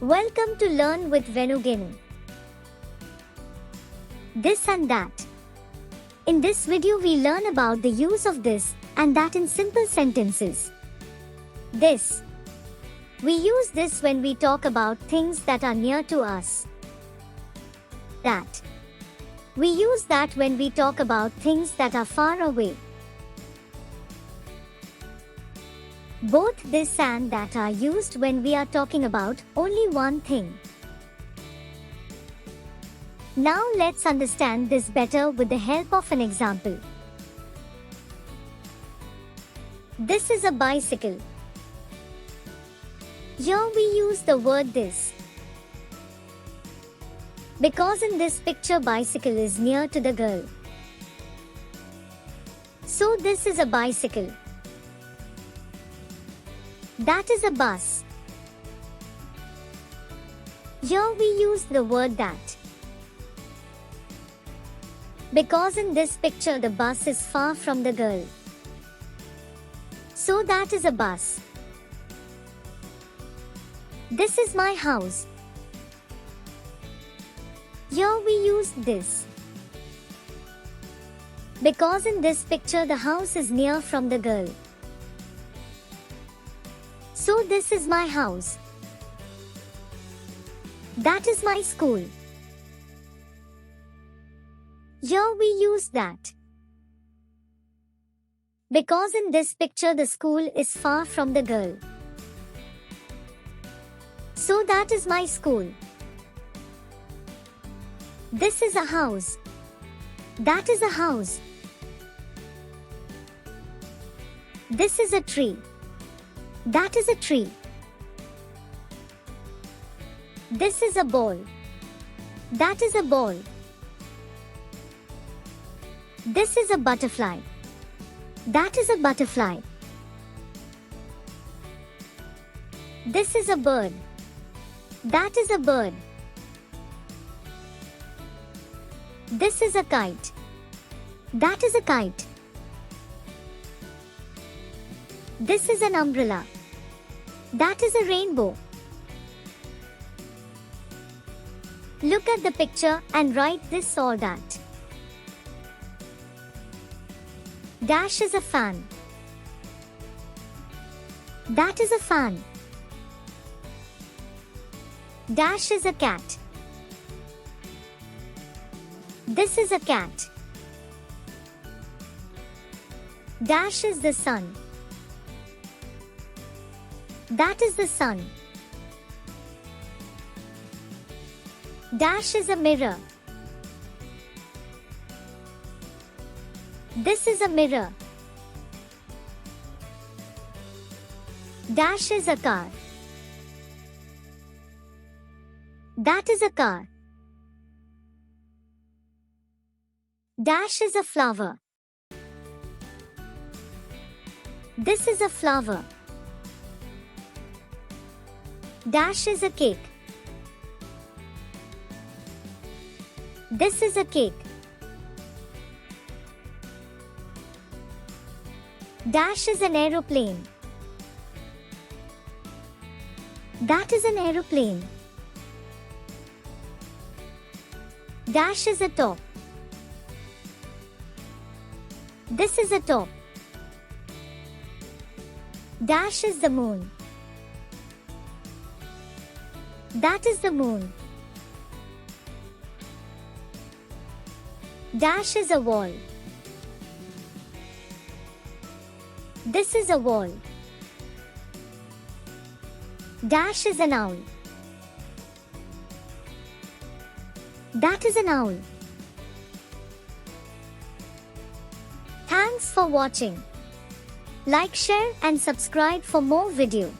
Welcome to Learn with Venugenu. This and that. In this video we learn about the use of this and that in simple sentences. This. We use this when we talk about things that are near to us. That. We use that when we talk about things that are far away. Both this and that are used when we are talking about only one thing. Now let's understand this better with the help of an example. This is a bicycle. Here we use the word this, because in this picture bicycle is near to the girl. So this is a bicycle. That is a bus. Here we use the word that, because in this picture the bus is far from the girl. So that is a bus. This is my house. Here we use this, because in this picture the house is near from the girl. So this is my house. That is my school. Here we use that, because in this picture the school is far from the girl. So that is my school. This is a house. That is a house. This is a tree. That is a tree. This is a ball. That is a ball. This is a butterfly. That is a butterfly. This is a bird. That is a bird. This is a kite. That is a kite. This is an umbrella. That is a rainbow. Look at the picture and write this or that. Dash is a fan. That is a fan. Dash is a cat. This is a cat. Dash is the sun. That is the sun. Dash is a mirror. This is a mirror. Dash is a car. That is a car. Dash is a flower. This is a flower. Dash is a cake. This is a cake. Dash is an aeroplane. That is an aeroplane. Dash is a top. This is a top. Dash is the moon. That is the moon. Dash is a wall. This is a wall. Dash is an owl. That is an owl. Thanks for watching. Like, share and subscribe for more videos.